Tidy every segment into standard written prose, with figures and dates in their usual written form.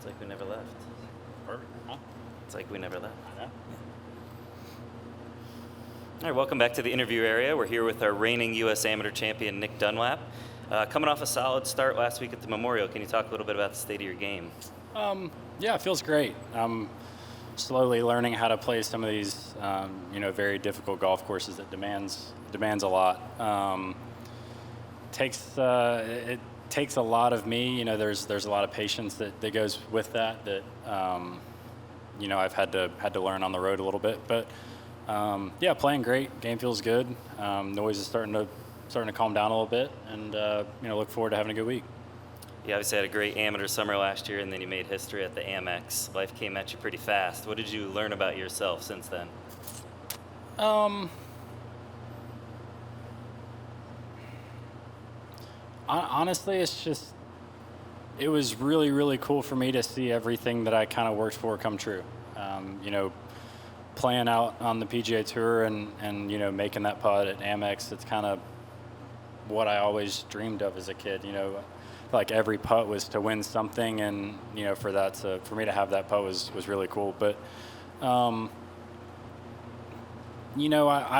It's like we never left. Perfect. Huh? It's like we never left. Yeah. All right, welcome back to the interview area. We're here with our reigning U.S. Amateur Champion, Nick Dunlap. Coming off a solid start last week at the Memorial, can you talk a little bit about the state of your game? Yeah, it feels great. I'm slowly learning how to play some of these, very difficult golf courses that demands a lot. It takes a lot of me. You know, there's a lot of patience that goes with that. I've had to learn on the road a little bit, but playing great. Game feels good. Noise is starting to calm down a little bit, and look forward to having a good week. You obviously had a great amateur summer last year, and then you made history at the Amex. Life came at you pretty fast. What did you learn about yourself since then? Honestly, it was really, really cool for me to see everything that I kind of worked for come true. Playing out on the PGA Tour and making that putt at Amex, it's kind of what I always dreamed of as a kid. Like every putt was to win something, and for me to have that putt was really cool. But I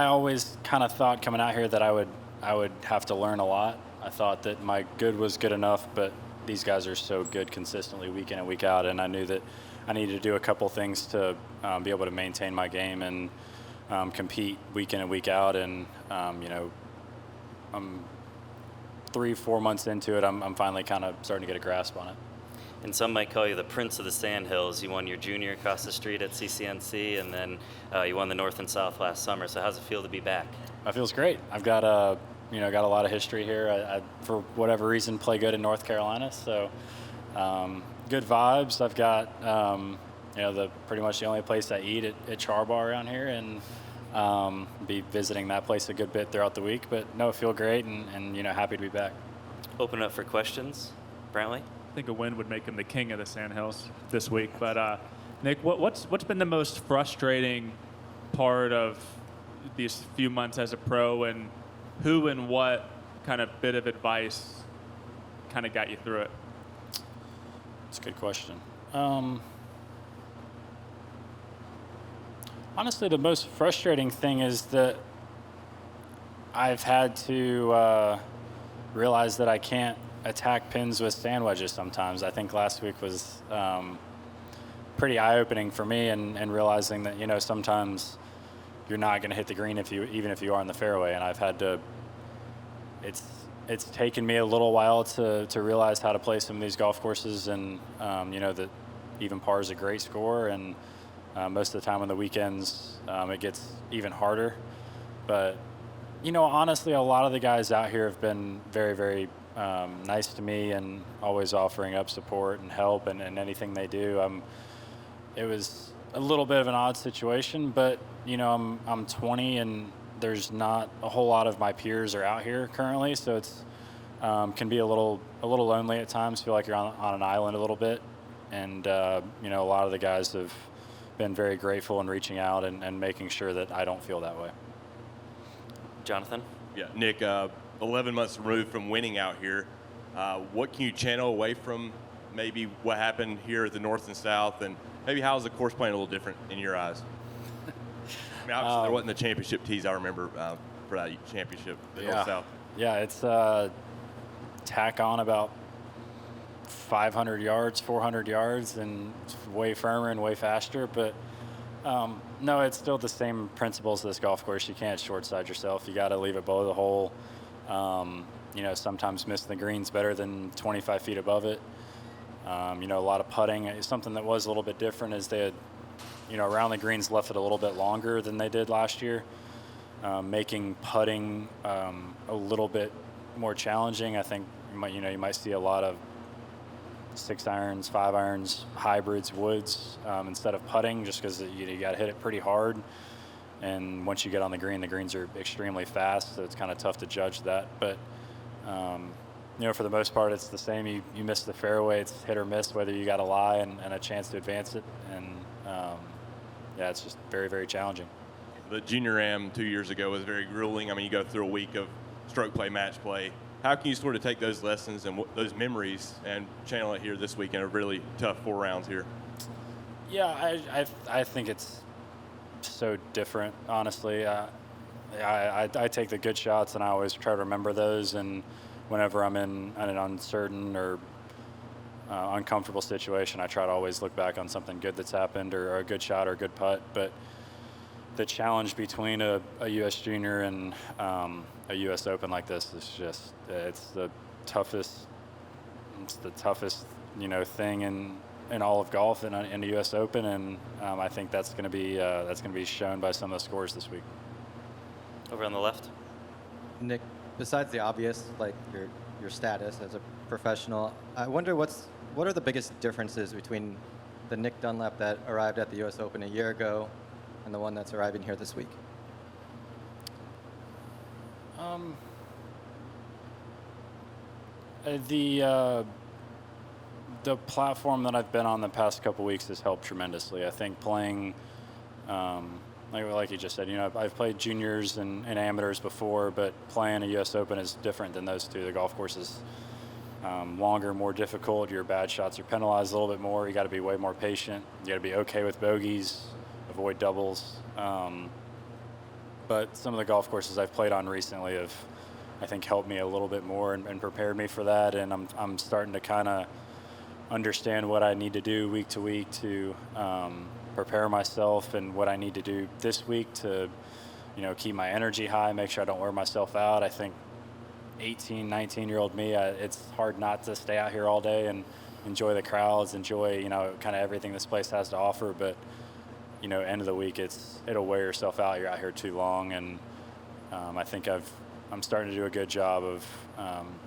always kind of thought coming out here that I would have to learn a lot. I thought that my good was good enough, but these guys are so good consistently week in and week out, and I knew that I needed to do a couple things to be able to maintain my game and compete week in and week out. And I'm 3-4 months into it. I'm finally kind of starting to get a grasp on it. And some might call you the Prince of the Sandhills. You won your junior across the street at CCNC, and then you won the North and South last summer. So how's it feel to be back? It feels great. I've got a lot of history here. I for whatever reason, play good in North Carolina, so good vibes. I've got pretty much the only place I eat at Char Bar around here, and be visiting that place a good bit throughout the week. But no, feel great, and happy to be back. Open up for questions, Brantley. I think a win would make him the king of the Sandhills this week. But Nick, what's been the most frustrating part of these few months as a pro, and who and what kind of bit of advice kind of got you through it? That's a good question. Honestly, the most frustrating thing is that I've had to realize that I can't attack pins with sand wedges sometimes. I think last week was pretty eye-opening for me, and realizing that sometimes you're not going to hit the green even if you are in the fairway. And I've had to. It's taken me a little while to realize how to play some of these golf courses, and that even par is a great score, and most of the time on the weekends it gets even harder. But honestly, a lot of the guys out here have been very, very nice to me, and always offering up support and help and anything they do. It was a little bit of an odd situation, but I'm 20, and there's not a whole lot of my peers are out here currently, so it's can be a little lonely at times. Feel like you're on an island a little bit, and a lot of the guys have been very grateful and reaching out and making sure that I don't feel that way. Jonathan? Yeah, Nick, 11 months removed from winning out here, what can you channel away from maybe what happened here at the North and South, and maybe how is the course playing a little different in your eyes? I mean, obviously there wasn't the championship tees I remember for that championship, the North South. Yeah, it's tack on about 500 yards, 400 yards, and it's way firmer and way faster. But no, it's still the same principles of this golf course. You can't short side yourself. You got to leave it below the hole. Sometimes missing the greens better than 25 feet above it. A lot of putting. Something that was a little bit different is they had, around the greens left it a little bit longer than they did last year, making putting a little bit more challenging. I think you might see a lot of 6 irons, 5 irons, hybrids, woods instead of putting, just because you got to hit it pretty hard. And once you get on the greens are extremely fast, so it's kind of tough to judge that. But for the most part, it's the same. You miss the fairway, it's hit or miss whether you got a lie and a chance to advance it. And it's just very, very challenging. The junior am 2 years ago was very grueling. I mean, you go through a week of stroke play, match play, How can you sort of take those lessons and those memories and channel it here this week in a really tough 4 rounds here? Yeah, I think it's so different, honestly. I take the good shots, and I always try to remember those. And whenever I'm in an uncertain or uncomfortable situation, I try to always look back on something good that's happened, or a good shot or a good putt. But the challenge between a U.S. Junior and a U.S. Open like this is just it's the toughest thing in all of golf in the U.S. Open, and I think that's going to be shown by some of the scores this week. Over on the left. Nick, besides the obvious, like your status as a professional, I wonder what are the biggest differences between the Nick Dunlap that arrived at the U.S. Open a year ago and the one that's arriving here this week? The platform that I've been on the past couple weeks has helped tremendously. I think playing, like you just said, I've played juniors and amateurs before, but playing a U.S. Open is different than those two. The golf course is longer, more difficult. Your bad shots are penalized a little bit more. You got to be way more patient. You got to be okay with bogeys, avoid doubles. But some of the golf courses I've played on recently have, I think, helped me a little bit more and prepared me for that. And I'm starting to kind of understand what I need to do week to week to prepare myself, and what I need to do this week to, keep my energy high, make sure I don't wear myself out. I think 18, 19-year-old me, it's hard not to stay out here all day and enjoy the crowds, enjoy, kind of everything this place has to offer. But, end of the week, it'll wear yourself out. You're out here too long. And I think I'm starting to do a good job of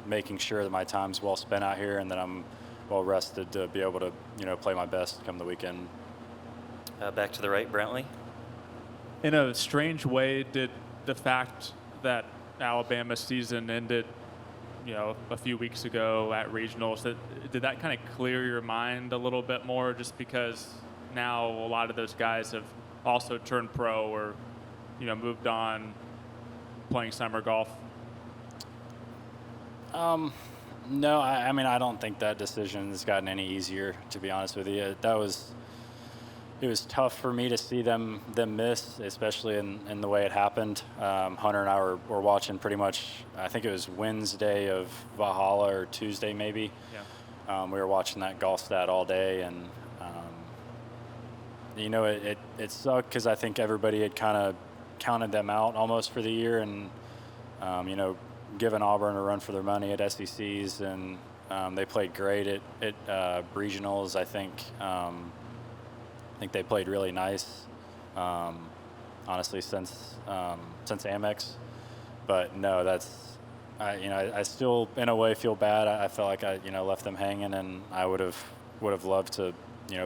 making sure that my time's well spent out here and that I'm well rested to be able to, play my best come the weekend. Back to the right, Brantley. In a strange way, did the fact that Alabama season ended, a few weeks ago at regionals, did that kind of clear your mind a little bit more, just because now a lot of those guys have also turned pro or, moved on playing summer golf? No, I mean, I don't think that decision has gotten any easier, to be honest with you. It was tough for me to see them miss, especially in the way it happened. Hunter and I were watching pretty much, I think it was Wednesday of Valhalla or Tuesday maybe. Yeah. We were watching that golf stat all day, and it sucked because I think everybody had kind of counted them out almost for the year, and given Auburn a run for their money at SECs, and they played great at regionals. I think they played really nice, honestly, since Amex. But no, I still in a way feel bad. I felt like I left them hanging, and I would have loved to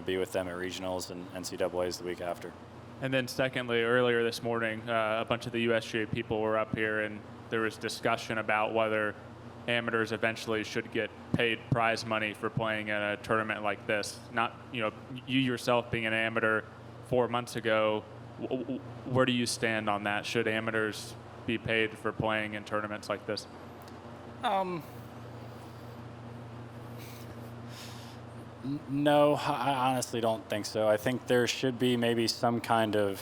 be with them at regionals and NCAAs the week after. And then secondly, earlier this morning, a bunch of the USGA people were up here, and there was discussion about whether amateurs eventually should get paid prize money for playing in a tournament like this. Not, you yourself being an amateur 4 months ago, where do you stand on that? Should amateurs be paid for playing in tournaments like this? No, I honestly don't think so. I think there should be maybe some kind of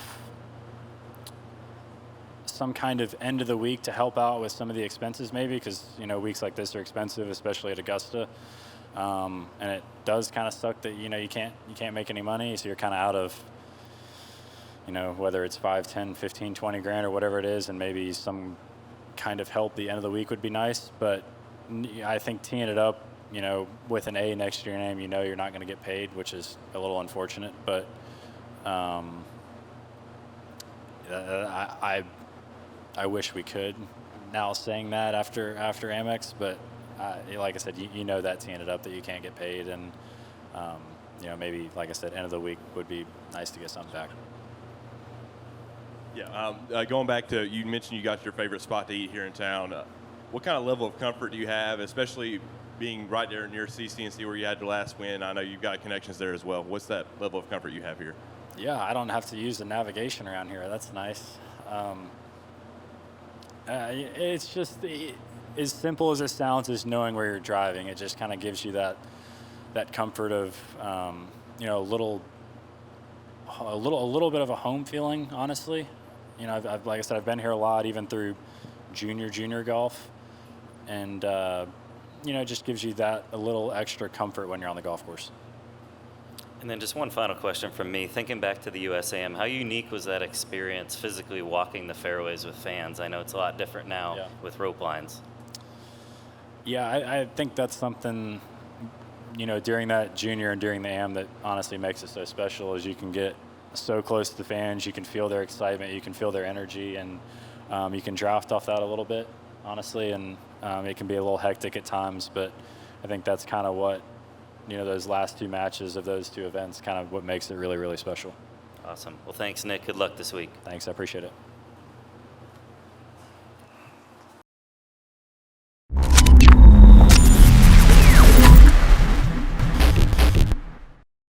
end of the week to help out with some of the expenses, maybe, because weeks like this are expensive, especially at Augusta, and it does kind of suck that you can't make any money, so you're kind of out of whether it's 5, 10, 15, 20 grand or whatever it is, and maybe some kind of help the end of the week would be nice. But I think teeing it up with an A next to your name, you're not going to get paid, which is a little unfortunate. But I wish we could now, saying that after Amex, but like I said, that teeing it up that you can't get paid, and maybe, like I said, end of the week would be nice to get something back. Yeah, going back to, you mentioned you got your favorite spot to eat here in town. What kind of level of comfort do you have, especially being right there near CCNC where you had your last win? I know you've got connections there as well. What's that level of comfort you have here? Yeah, I don't have to use the navigation around here. That's nice. It's just as simple as it sounds, is knowing where you're driving. It just kind of gives you that comfort of a little bit of a home feeling. Honestly, I've like I said, I've been here a lot, even through junior golf, and it just gives you that a little extra comfort when you're on the golf course. And then just one final question from me. Thinking back to the USAM, how unique was that experience physically walking the fairways with fans? I know it's a lot different now with rope lines. Yeah, I think that's something, during that junior and during the AM that honestly makes it so special is you can get so close to the fans, you can feel their excitement, you can feel their energy, and you can draft off that a little bit, honestly, and it can be a little hectic at times, but I think that's kind of what, those last two matches of those two events, kind of what makes it really, really special. Awesome. Well, thanks, Nick. Good luck this week. Thanks, I appreciate it.